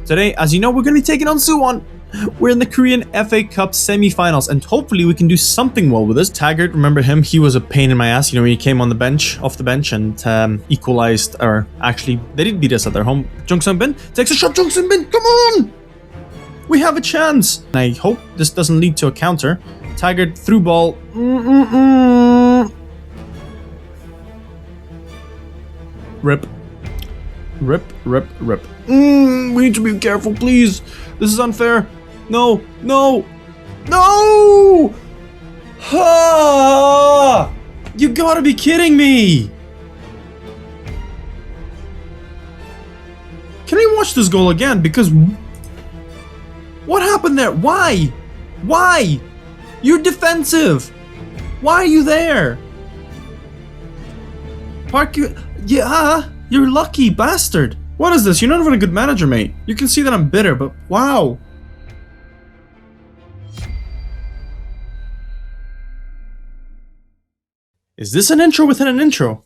Today, as you know, we're going to be taking on Suwon. We're in the Korean FA Cup semi-finals, and hopefully we can do something well with this. Taggart, remember him? He was a pain in my ass. You know, he came on the bench, off the bench, and equalized, or actually, they did beat us at their home. Jung Sang takes a shot. Jung Sang, come on! We have a chance. And I hope this doesn't lead to a counter. Taggart through ball. Rip. Rip. We need to be careful, please. This is unfair. No. Ah! You gotta be kidding me. Can I watch this goal again? Because what happened there? Why? You're defensive. Why are you there? Park you. Yeah, you're lucky, bastard. What is this? You're not even a good manager, mate. You can see that I'm bitter, but wow. Is this an intro within an intro?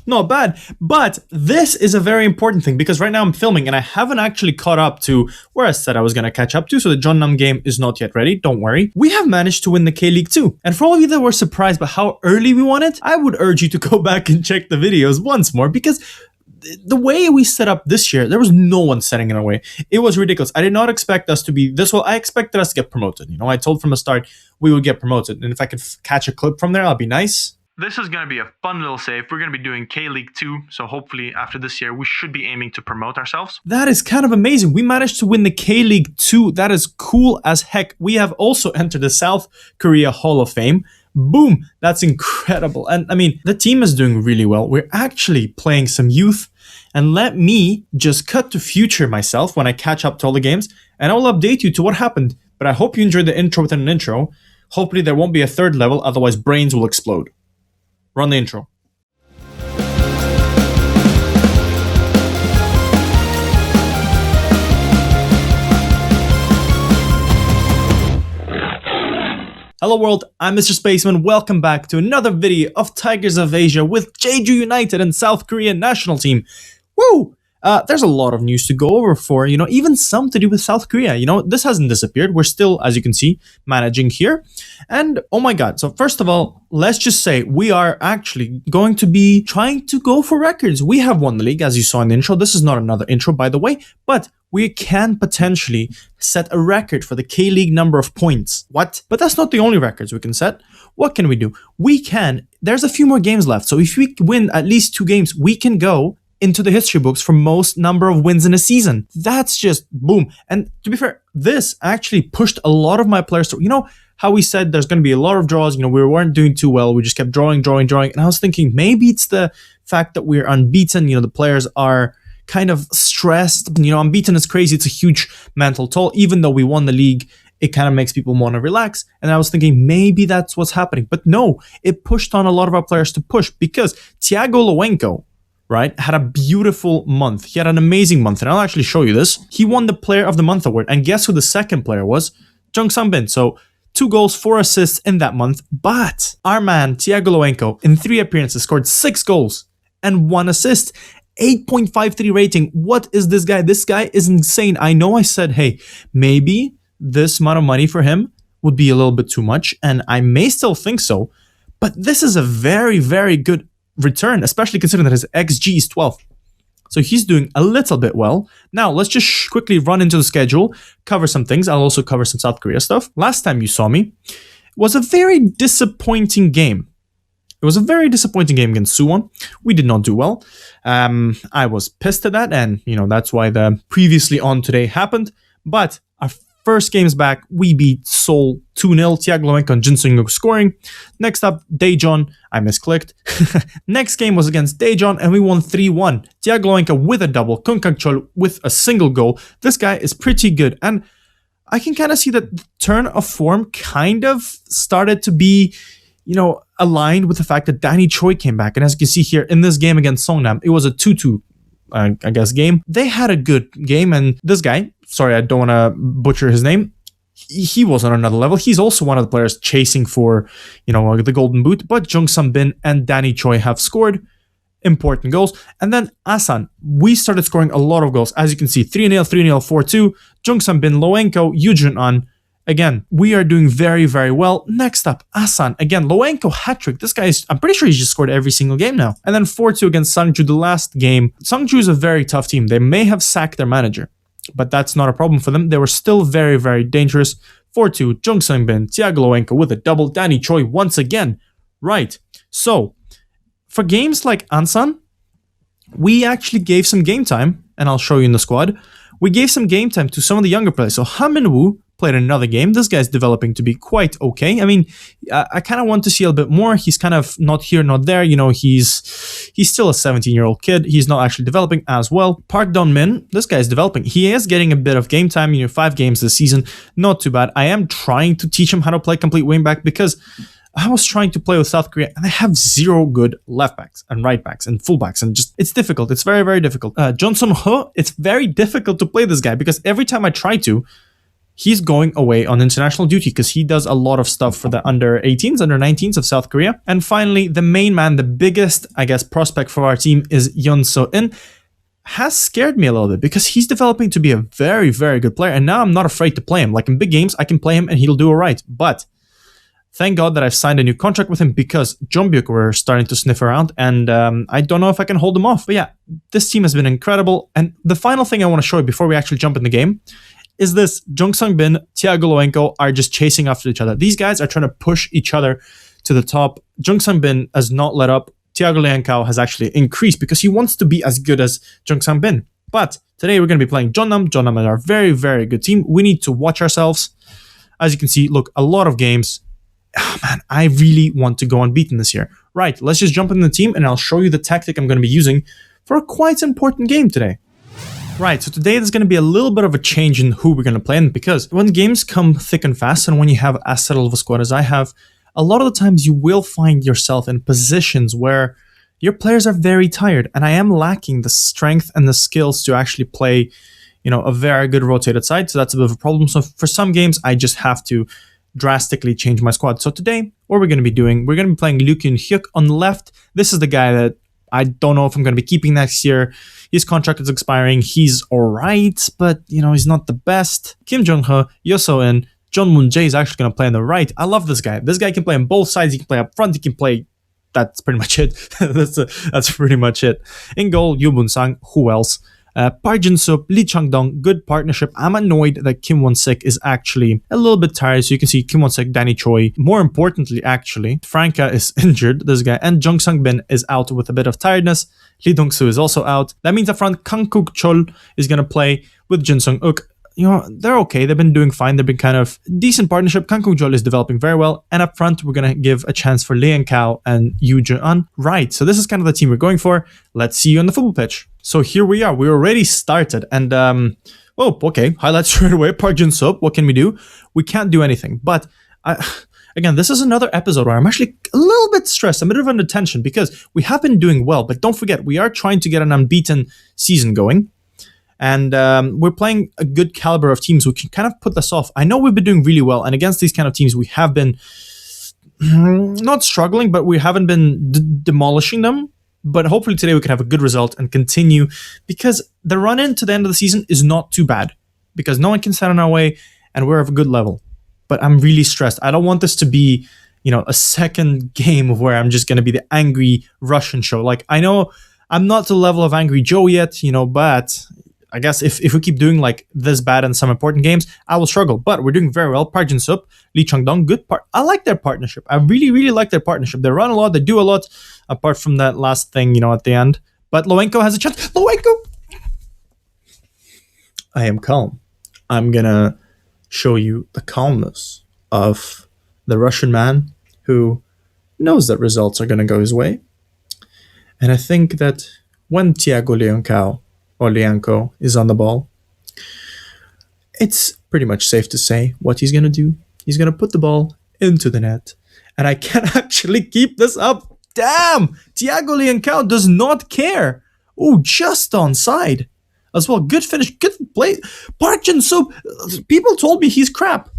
Not bad, but this is a very important thing because right now I'm filming and I haven't actually caught up to where I said I was going to catch up to, so the Jeonnam game is not yet ready, don't worry. We have managed to win the K-League 2, and for all of you that were surprised by how early we won it, I would urge you to go back and check the videos once more because the way we set up this year, there was no one setting in our way. It was ridiculous. I did not expect us to be this well. I expected us to get promoted. You know, I told from the start we would get promoted, and if I could catch a clip from there, that'd be nice. This is going to be a fun little save. We're going to be doing K-League 2, so hopefully after this year, we should be aiming to promote ourselves. That is kind of amazing. We managed to win the K-League 2. That is cool as heck. We have also entered the South Korea Hall of Fame. Boom! That's incredible. And I mean, the team is doing really well. We're actually playing some youth. And let me just cut to future myself when I catch up to all the games, and I will update you to what happened. But I hope you enjoyed the intro within an intro. Hopefully there won't be a third level, otherwise brains will explode. Run the intro. Hello world, I'm MrSpaceman. Welcome back to another video of Tigers of Asia with Jeju United and South Korean national team. Woo! There's a lot of news to go over for, you know, even some to do with South Korea. You know, this hasn't disappeared. We're still, as you can see, managing here. And oh my god. So first of all, let's just say we are actually going to be trying to go for records. We have won the league, as you saw in the intro. This is not another intro, by the way, but we can potentially set a record for the K-League number of points. What? But that's not the only records we can set. What can we do? We can, there's a few more games left. So if we win at least 2 games, we can go into the history books for most number of wins in a season. That's just boom. And to be fair, this actually pushed a lot of my players to, you know, how we said there's going to be a lot of draws, you know, we weren't doing too well. We just kept drawing. And I was thinking maybe it's the fact that we're unbeaten. You know, the players are kind of stressed. You know, unbeaten is crazy. It's a huge mental toll. Even though we won the league, it kind of makes people want to relax. And I was thinking maybe that's what's happening. But no, it pushed on a lot of our players to push because Tiago Loenco, right, had a beautiful month. He had an amazing month, and I'll actually show you this. He won the Player of the Month award, and guess who the second player was? Jung Sang. So 2 goals, 4 assists in that month. But our man, Tiago Loenco, in 3 appearances, scored 6 goals and 1 assist. 8.53 rating. What is this guy? This guy is insane. I know I said, hey, maybe this amount of money for him would be a little bit too much, and I may still think so, but this is a very, very good return, especially considering that his XG is 12. So he's doing a little bit well. Now, let's just quickly run into the schedule, cover some things. I'll also cover some South Korea stuff. Last time you saw me was a very disappointing game. It was a very disappointing game against Suwon. We did not do well. I was pissed at that, and you know that's why the previously on today happened. But our first games back, we beat Seoul 2-0. Tiago Loenco and Jung Sang scoring. Next up, Daejeon. I misclicked. Next game was against Daejeon, and we won 3-1. Tiago Loenco with a double. Kung Kang-chol with a single goal. This guy is pretty good, and I can kind of see that the turn of form kind of started to be, you know, aligned with the fact that Danny Choi came back. And as you can see here in this game against Jeonnam, it was a 2-2, I guess, game. They had a good game, and this guy, sorry, I don't want to butcher his name, he was on another level. He's also one of the players chasing for, you know, the golden boot, but Jung Sang and Danny Choi have scored. important goals. And then Asan, we started scoring a lot of goals. As you can see, 3-0, 3-0, 4-2. Jung Sang, Loenco, Jeonnam. Again, we are doing very, very well. Next up, Asan. Again, Loenco hat-trick. This guy is, I'm pretty sure he's just scored every single game now. And then 4-2 against Sangju the last game. Sangju is a very tough team. They may have sacked their manager, but that's not a problem for them. They were still very, very dangerous. 4-2, Jung Sang, Tiago Loenco with a double. Danny Choi once again. Right. So, for games like Ansan, we actually gave some game time, and I'll show you in the squad. We gave some game time to some of the younger players. So Han Min-woo played another game. This guy's developing to be quite okay. I mean, I kind of want to see a little bit more. He's kind of not here, not there. You know, he's still a 17-year-old kid. He's not actually developing as well. Park Don-min, this guy's developing. He is getting a bit of game time, 5 games this season. Not too bad. I am trying to teach him how to play complete wingback because I was trying to play with South Korea and they have 0 good left backs and right backs and full backs, and just, it's difficult. It's very, very difficult. Johnson Ho, it's very difficult to play this guy because every time I try to, he's going away on international duty because he does a lot of stuff for the under 18s, under 19s of South Korea. And finally, the main man, the biggest, I guess, prospect for our team is Yoon So-in. Has scared me a little bit because he's developing to be a very, very good player. And now I'm not afraid to play him. Like in big games, I can play him and he'll do all right. But thank God that I've signed a new contract with him because Jeonbuk were starting to sniff around and I don't know if I can hold them off. But yeah, this team has been incredible. And the final thing I want to show you before we actually jump in the game is this. Jung Sang, Tiago Loenco are just chasing after each other. These guys are trying to push each other to the top. Jung Sang has not let up. Tiago Loenco has actually increased because he wants to be as good as Jung Sang. But today we're going to be playing Jeonnam. Jeonnam are a very, very good team. We need to watch ourselves. As you can see, look, a lot of games. Oh man, I really want to go unbeaten this year. Right, let's just jump in the team and I'll show you the tactic I'm going to be using for a quite important game today. Right, so today there's going to be a little bit of a change in who we're going to play in because when games come thick and fast and when you have as settled of a squad as I have, a lot of the times you will find yourself in positions where your players are very tired and I am lacking the strength and the skills to actually play, a very good rotated side. So that's a bit of a problem. So for some games, I just have to drastically change my squad. So today, what we're going to be doing, we're going to be playing Lee Kyun-hyuk on the left. This is the guy that I don't know if I'm going to be keeping next year. His contract is expiring. He's alright, but he's not the best. Kim Jong-ho, Yo So-in, John Moon-jae is actually going to play on the right. I love this guy. This guy can play on both sides. He can play up front. He can play. That's pretty much it. that's pretty much it. In goal, Yoo Bun-sang. Who else? Park Jin-sup, Lee Chang-dong, good partnership. I'm annoyed that Kim Won-sik is actually a little bit tired. So you can see Kim Won-sik, Danny Choi. More importantly, actually, Franca is injured, this guy. And Jung Sang-bin is out with a bit of tiredness. Lee Dong-soo is also out. That means up front, Kang Kuk-chol is going to play with Jin Sung-uk. They're okay. They've been doing fine. They've been kind of decent partnership. Kang Kuk-chol is developing very well. And up front, we're going to give a chance for Lee Kao and Yoo Jeon. Right, so this is kind of the team we're going for. Let's see you on the football pitch. So here we are. We already started. And, okay. Highlights straight away. Park Jin-sup. What can we do? We can't do anything. But, again, this is another episode where I'm actually a little bit stressed. I'm a bit of under tension because we have been doing well. But don't forget, we are trying to get an unbeaten season going. And we're playing a good caliber of teams who can kind of put this off. I know we've been doing really well. And against these kind of teams, we have been not struggling, but we haven't been demolishing them. But hopefully today we can have a good result and continue because the run-in to the end of the season is not too bad because no one can stand in our way and we're of a good level. But I'm really stressed. I don't want this to be, a second game where I'm just going to be the angry Russian show. Like, I know I'm not to the level of Angry Joe yet, but I guess if we keep doing like this bad in some important games, I will struggle. But we're doing very well. Park Jin-sup, Lee Chang-dong, good part. I like their partnership. I really, really like their partnership. They run a lot. They do a lot. Apart from that last thing, at the end. But Loenco has a chance. Loenco! I am calm. I'm gonna show you the calmness of the Russian man who knows that results are gonna go his way. And I think that when Tiago Loenco is on the ball, it's pretty much safe to say what he's gonna do. He's gonna put the ball into the net. And I can't actually keep this up. Damn! Tiago Loenco does not care. Oh, just onside. As well, good finish, good play. Park Jin-sup, people told me he's crap.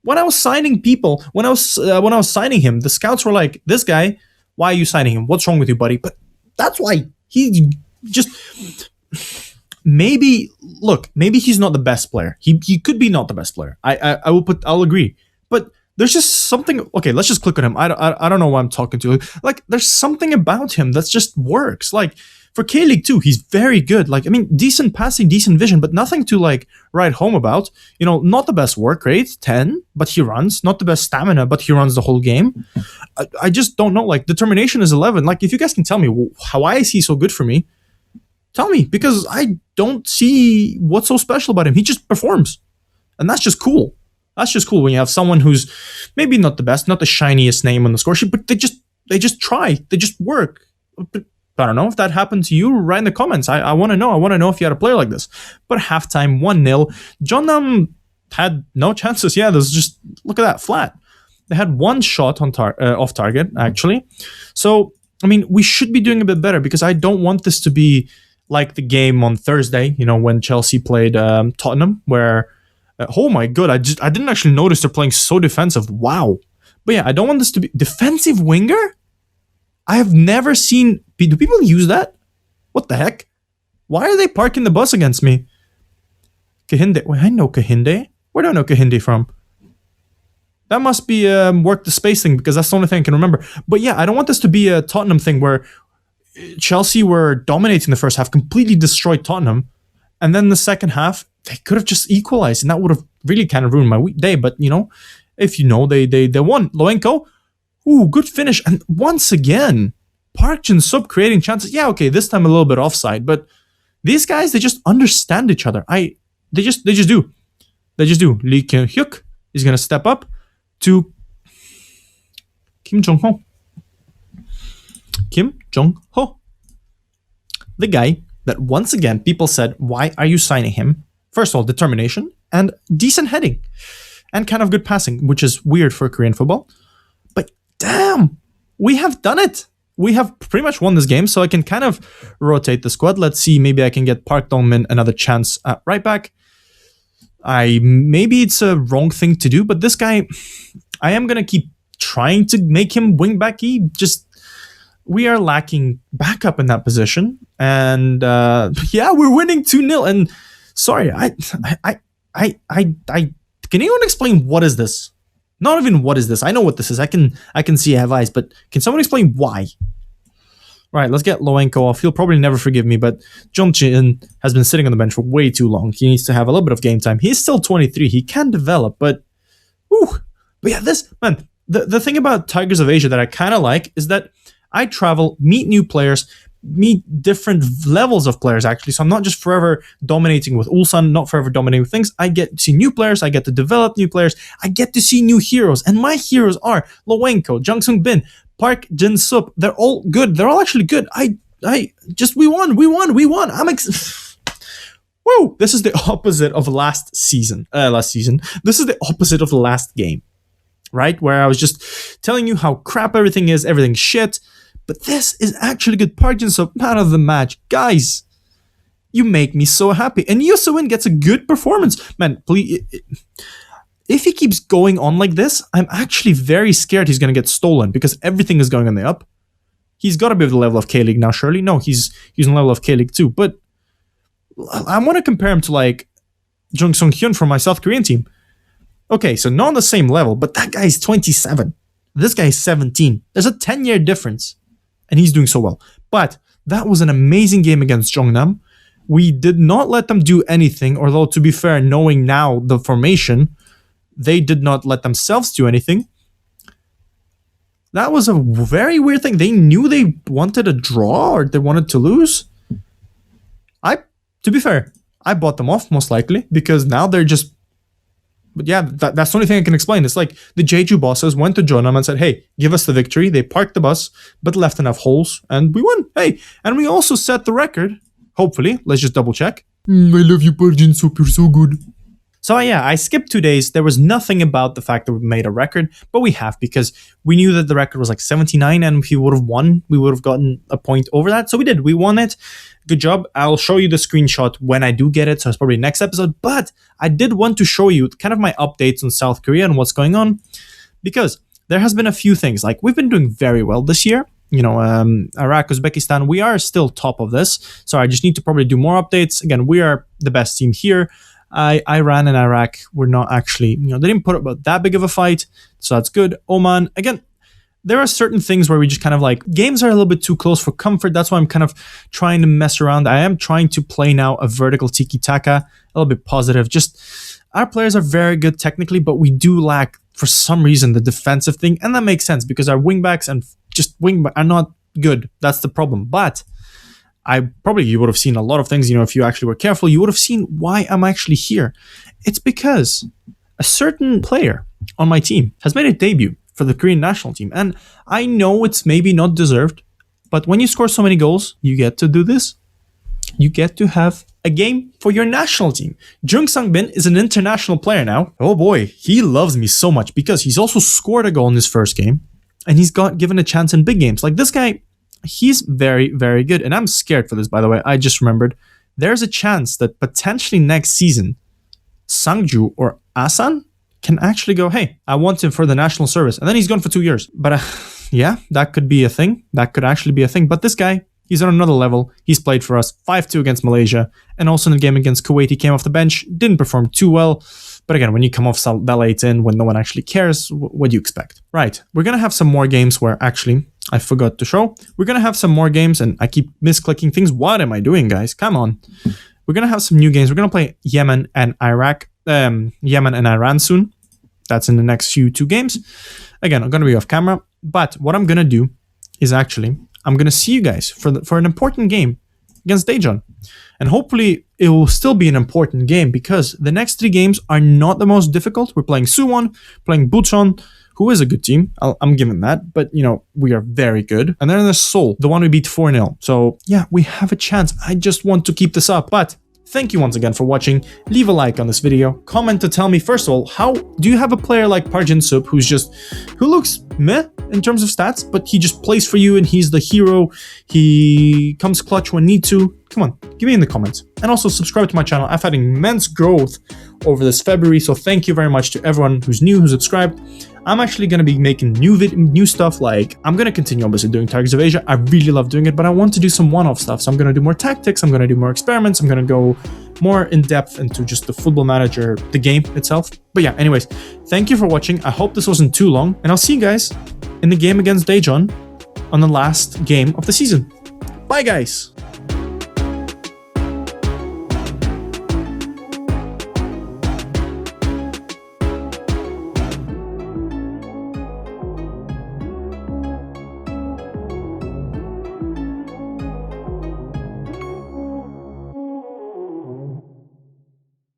When I was signing when I was signing him, the scouts were like, "This guy, why are you signing him? What's wrong with you, buddy?" But That's why he just maybe look. Maybe he's not the best player. He could be not the best player. I'll agree. But there's just something. Okay, let's just click on him. I don't know why I'm talking to. Like there's something about him that just works. Like for K-League 2, he's very good. Like I mean, decent passing, decent vision, but nothing to like write home about. You know, not the best work rate, 10, but he runs. Not the best stamina, but he runs the whole game. I just don't know. Like determination is 11. Like if you guys can tell me why is he so good for me, tell me, because I don't see what's so special about him. He just performs, and that's just cool. That's just cool when you have someone who's maybe not the best, not the shiniest name on the score sheet, but they just try, they just work. But I don't know if that happened to you. Write in the comments. I want to know. I want to know if you had a player like this. But halftime 1-0. Jeonnam had no chances. Yeah, there's just look at that, flat. They had one shot on off target actually. So I mean, we should be doing a bit better because I don't want this to be like the game on Thursday. You know, when Chelsea played Tottenham, where oh my god, I didn't actually notice they're playing so defensive. Wow. But yeah, I don't want this to be defensive winger. I have never seen. Do people use that? What the heck? Why are they parking the bus against me? Kahinde. Wait, I know Kahinde. Where do I know Kahinde from? That must be work the space thing because that's the only thing I can remember. But yeah, I don't want this to be a Tottenham thing where Chelsea were dominating the first half, completely destroyed Tottenham, and then the second half they could have just equalized, and that would have really kind of ruined my weekday. But you know, if you know, they won. Loenco, ooh, good finish, and once again, Park Jin-sup creating chances. Yeah, okay, this time a little bit offside, but these guys they just understand each other. They just do. Lee Kyung-hyuk is gonna step up to Kim Jong-ho. Kim Jong-ho. The guy that once again people said, why are you signing him? First of all, determination and decent heading and kind of good passing, which is weird for Korean football. But damn, we have done it. We have pretty much won this game, so I can kind of rotate the squad. Let's see, maybe I can get Park Dong-min another chance at right back. Maybe it's a wrong thing to do, but this guy, I am going to keep trying to make him wing backy. Just, we are lacking backup in that position. And yeah, we're winning 2-0. And sorry, can anyone explain what is this? Not even what is this. I know what this is. I can see I have eyes, but can someone explain why? Right, let's get Loenco off. He'll probably never forgive me, but Jung Sang has been sitting on the bench for way too long. He needs to have a little bit of game time. He's still 23. He can develop, but yeah, this man. The thing about Tigers of Asia that I kind of like is that I travel, meet new players, meet different levels of players actually. So I'm not just forever dominating with Ulsan, not forever dominating with things. I get to see new players. I get to develop new players. I get to see new heroes, and my heroes are Loenco, Jung Sang Bin, Park Jin-sup. They're all good. They're all actually good. We won. Woo! This is the opposite of last season. This is the opposite of the last game, right? Where I was just telling you how crap everything is, everything's shit. But this is actually good. Park Jin-sup, man of the match. Guys, you make me so happy. And Yoo So-in gets a good performance. Man, please. If he keeps going on like this, I'm actually very scared he's going to get stolen because everything is going on the up. He's got to be at the level of K-League now, surely. No, he's on the level of K-League too. But I want to compare him to like Jung Sung-hyun from my South Korean team. Okay, so not on the same level, but that guy is 27. This guy is 17. There's a 10-year difference. And he's doing so well. But that was an amazing game against Jeonnam. We did not let them do anything, although to be fair, knowing now the formation, they did not let themselves do anything. That was a very weird thing. They knew they wanted a draw or they wanted to lose. To be fair, I bought them off most likely because now they're just. But yeah, that's the only thing I can explain. It's like the Jeju bosses went to Jeonnam and said, hey, give us the victory. They parked the bus, but left enough holes, and we won. Hey, and we also set the record. Hopefully, let's just double check. I love you, Park Jin-sup. You're so good. So yeah, I skipped 2 days. There was nothing about the fact that we made a record, but we have because we knew that the record was like 79 and if we would have won, we would have gotten a point over that. So we did. We won it. Good job. I'll show you the screenshot when I do get it. So it's probably next episode. But I did want to show you kind of my updates on South Korea and what's going on because there has been a few things. Like we've been doing very well this year. Iraq, Uzbekistan, we are still top of this. So I just need to probably do more updates. Again, we are the best team here. Iran and Iraq were not actually, they didn't put up that big of a fight. So that's good. Oman, again, there are certain things where we just kind of like, games are a little bit too close for comfort. That's why I'm kind of trying to mess around. I am trying to play now a vertical tiki-taka, a little bit positive. Just, our players are very good technically, but we do lack, for some reason, the defensive thing. And that makes sense because our wingbacks and just wingback are not good. That's the problem. But you would have seen a lot of things, if you actually were careful, you would have seen why I'm actually here. It's because a certain player on my team has made a debut for the Korean national team. And I know it's maybe not deserved, but when you score so many goals, you get to do this. You get to have a game for your national team. Jung Sang is an international player now. Oh boy, he loves me so much because he's also scored a goal in his first game and he's got given a chance in big games. Like this guy, he's very, very good. And I'm scared for this, by the way. I just remembered there's a chance that potentially next season, Sangju or Asan can actually go, hey, I want him for the national service. And then he's gone for 2 years. But yeah, that could be a thing. That could actually be a thing. But this guy, he's on another level. He's played for us 5-2 against Malaysia. And also in the game against Kuwait, he came off the bench. Didn't perform too well. But again, when you come off that late in, when no one actually cares, what do you expect? Right, we're going to have some more games where actually, I forgot to show. We're going to have some more games and I keep misclicking things. What am I doing, guys? Come on. We're going to have some new games. We're going to play Yemen and Iran soon. That's in the next two games. Again, I'm going to be off camera. But what I'm going to do is actually, I'm going to see you guys for an important game against Daejeon. And hopefully it will still be an important game because the next 3 games are not the most difficult. We're playing Suwon, playing Bucheon, who is a good team. I'm giving that. But, we are very good. And then there's Seoul, the one we beat 4-0. So, yeah, we have a chance. I just want to keep this up. But thank you once again for watching. Leave a like on this video. Comment to tell me, first of all, how do you have a player like Parjin Sup who looks meh in terms of stats, but he just plays for you and he's the hero. He comes clutch when need to. Come on, give me in the comments. And also subscribe to my channel. I've had immense growth over this February, so thank you very much to everyone who's new, who's subscribed. I'm actually going to be making new stuff. Like, I'm going to continue obviously doing Tigers of Asia. I really love doing it, but I want to do some one-off stuff. So I'm going to do more tactics. I'm going to do more experiments. I'm going to go more in depth into just the Football Manager, the game itself. But yeah, anyways, thank you for watching. I hope this wasn't too long, and I'll see you guys in the game against Daejeon on the last game of the season. Bye, guys.